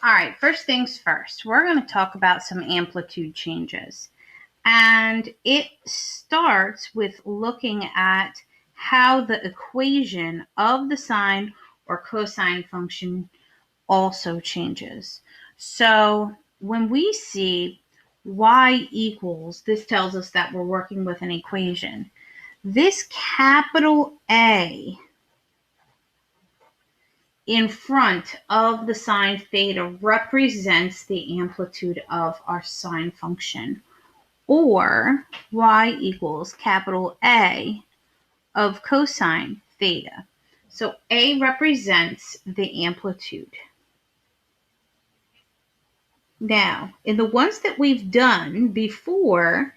All right, first things first, we're going to talk about some amplitude changes. And it starts with looking at how the equation of the sine or cosine function also changes. So when we see y equals, this tells us that we're working with an equation. This capital A in front of the sine theta represents the amplitude of our sine function, or y equals capital A of cosine theta. So A represents the amplitude. Now, in the ones that we've done before,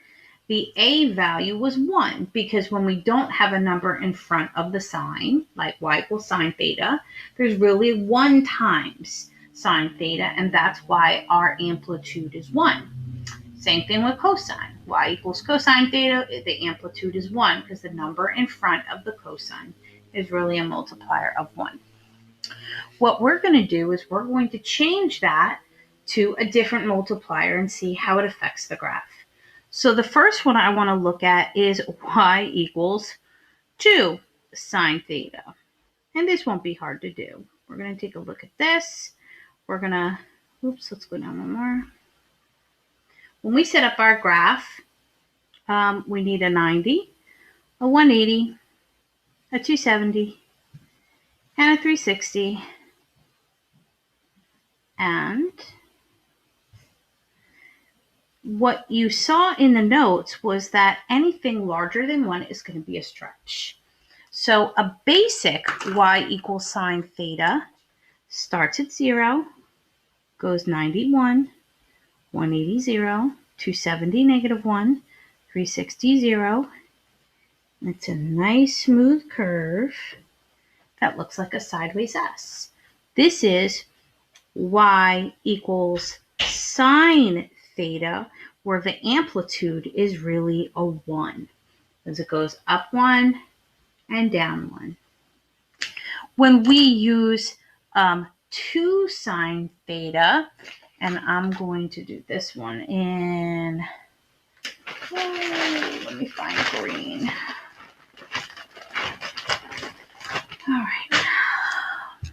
the A value was 1, because when we don't have a number in front of the sine, like y equals sine theta, there's really 1 times sine theta, and that's why our amplitude is 1. Same thing with cosine. Y equals cosine theta, the amplitude is 1, because the number in front of the cosine is really a multiplier of 1. What we're going to do is we're going to change that to a different multiplier and see how it affects the graph. So the first one I want to look at is y equals 2 sine theta. And this won't be hard to do. We're going to take a look at this. We're going to, let's go down one more. When we set up our graph, we need a 90, a 180, a 270, and a 360. And what you saw in the notes was that anything larger than 1 is going to be a stretch. So a basic y equals sine theta starts at 0, goes 91, 180, 0, 270, negative 1, 360, 0. It's a nice smooth curve that looks like a sideways S. This is y equals sine theta, where the amplitude is really a 1, as it goes up 1 and down 1. When we use 2 sine theta, and I'm going to do this one in, let me find green. All right.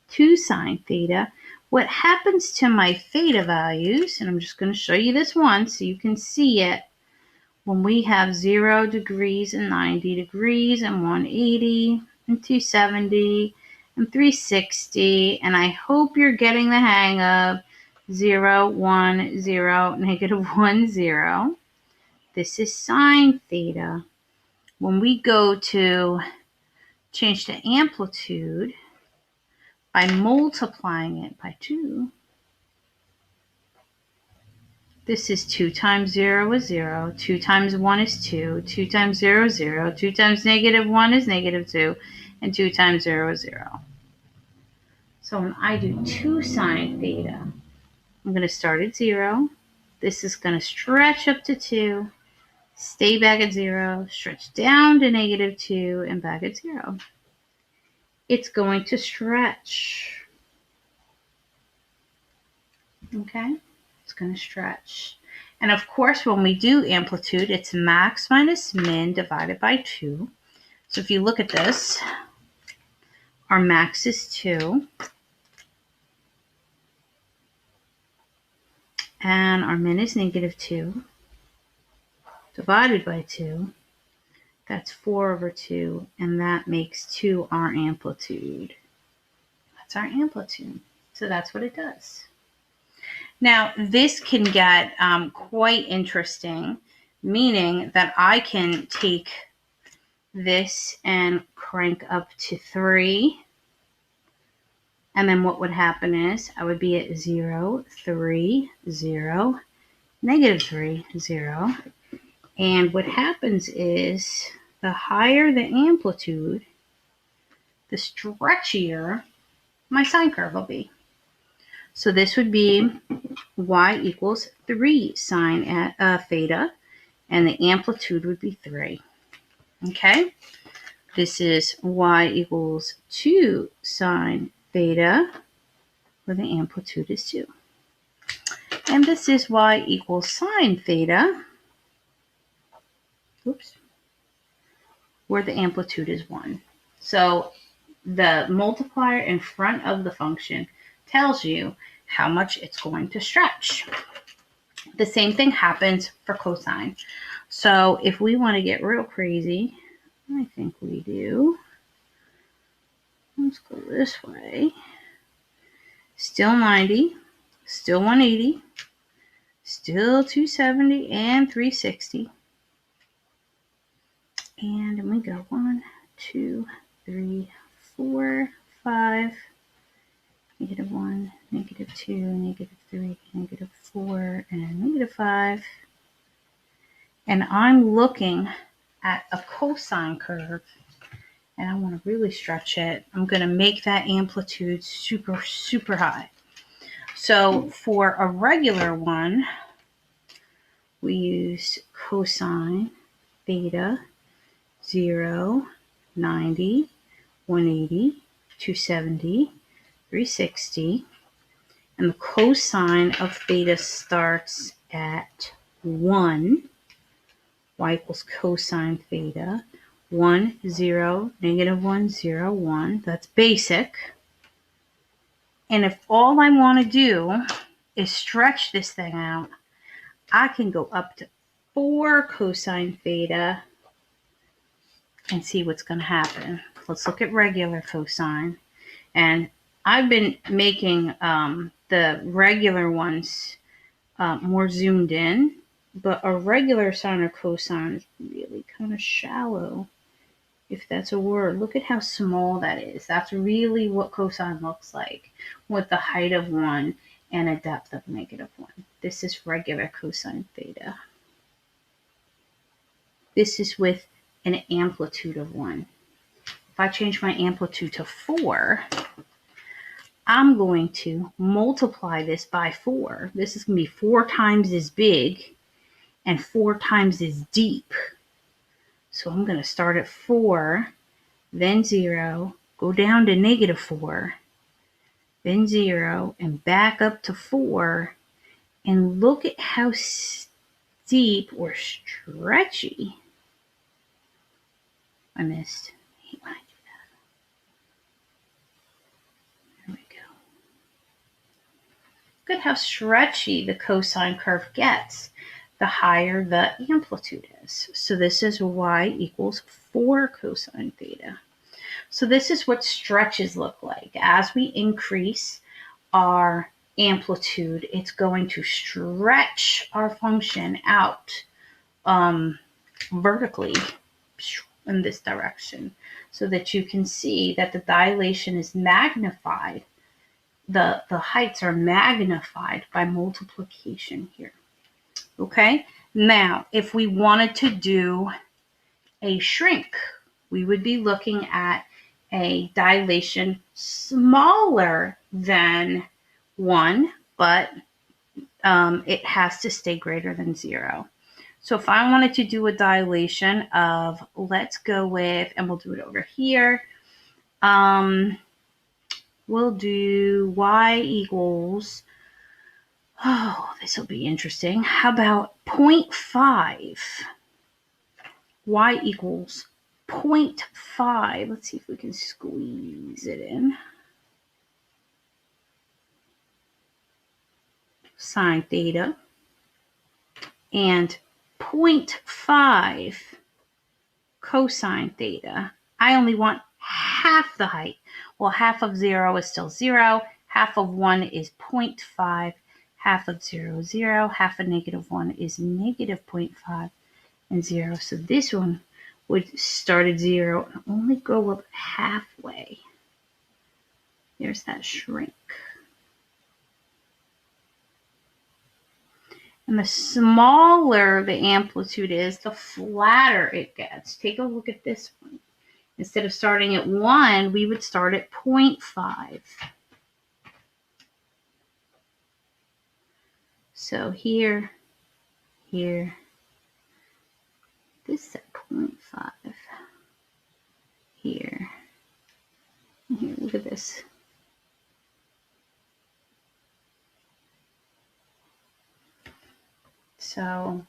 2 sine theta. What happens to my theta values, and I'm just going to show you this one so you can see it, when we have 0 degrees and 90 degrees and 180 and 270 and 360, and I hope you're getting the hang of 0, 1, 0, negative 1, 0. This is sine theta. When we go to change the amplitude by multiplying it by 2, this is 2 times 0 is 0, 2 times 1 is 2, 2 times 0 is 0, 2 times negative 1 is negative 2, and 2 times 0 is 0. So when I do 2 sine theta, I'm going to start at 0. This is going to stretch up to 2, stay back at 0, stretch down to negative 2, and back at 0. It's going to stretch. Okay? It's going to stretch. And of course, when we do amplitude, it's max minus min divided by 2. So if you look at this, our max is 2. And our min is negative 2 divided by 2. That's 4 over 2. And that makes 2 our amplitude. That's our amplitude. So that's what it does. Now, this can get quite interesting, meaning that I can take this and crank up to 3. And then what would happen is I would be at 0, 3, 0, negative 3, 0. And what happens is the higher the amplitude, the stretchier my sine curve will be. So this would be y equals 3 sine theta, and the amplitude would be 3. Okay? This is y equals 2 sine theta, where the amplitude is 2. And this is y equals sine theta, oops, where the amplitude is 1. So the multiplier in front of the function tells you how much it's going to stretch. The same thing happens for cosine. So if we want to get real crazy, I think we do. Let's go this way. Still 90, still 180, still 270 and 360. And we go 1, 2, 3, 4, 5, -1, -2, -3, -4, and -5. And I'm looking at a cosine curve, and I want to really stretch it. I'm going to make that amplitude super, super high. So for a regular one, we use cosine theta 0, 90, 180, 270, 360. And the cosine of theta starts at 1. Y equals cosine theta. 1, 0, -1, 0, 1. That's basic. And if all I want to do is stretch this thing out, I can go up to 4 cosine theta and see what's going to happen. Let's look at regular cosine. And I've been making the regular ones more zoomed in, but a regular sine or cosine is really kind of shallow, if that's a word. Look at how small that is. That's really what cosine looks like, with the height of 1 and a depth of -1. This is regular cosine theta. This is with an amplitude of 1. If I change my amplitude to 4, I'm going to multiply this by 4. This is going to be 4 times as big and 4 times as deep. So I'm going to start at 4, then 0, go down to -4, then 0, and back up to 4. And look at how steep or stretchy. I missed. I hate when I do that. There we go. Look at how stretchy the cosine curve gets the higher the amplitude is. So this is y equals 4 cosine theta. So this is what stretches look like. As we increase our amplitude, it's going to stretch our function out vertically in this direction, so that you can see that the dilation is magnified. The heights are magnified by multiplication here. Okay, now if we wanted to do a shrink, we would be looking at a dilation smaller than 1, but it has to stay greater than 0. So if I wanted to do a dilation of, let's go with, and we'll do it over here. We'll do y equals, this will be interesting. How about 0.5? Y equals 0.5. Let's see if we can squeeze it in. Sine theta. And 0.5 cosine theta. I only want half the height. Well, half of 0 is still 0. Half of 1 is 0.5. Half of 0 is 0. Half of -1 is -0.5 and 0. So this one would start at 0 and only go up halfway. There's that shrink. And the smaller the amplitude is, the flatter it gets. Take a look at this one. Instead of starting at 1, we would start at 0.5. So here, this is at 0.5. Here, look at this. So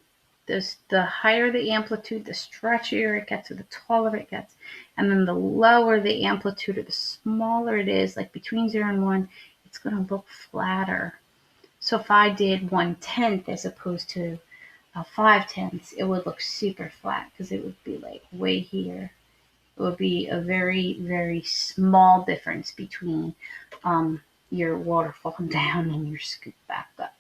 the higher the amplitude, the stretchier it gets, or the taller it gets. And then the lower the amplitude, or the smaller it is, like between 0 and 1, it's going to look flatter. So if I did 1/10 as opposed to 5/10, it would look super flat because it would be like way here. It would be a very, very small difference between your water falling down and your scoop back up.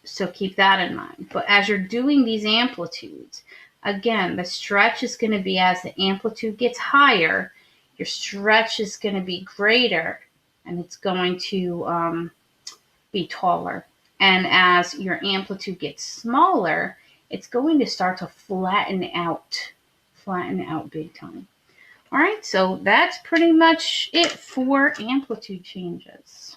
So keep that in mind. But as you're doing these amplitudes, again, the stretch is going to be as the amplitude gets higher, your stretch is going to be greater, and it's going to be taller. And as your amplitude gets smaller, it's going to start to flatten out big time. All right, so that's pretty much it for amplitude changes.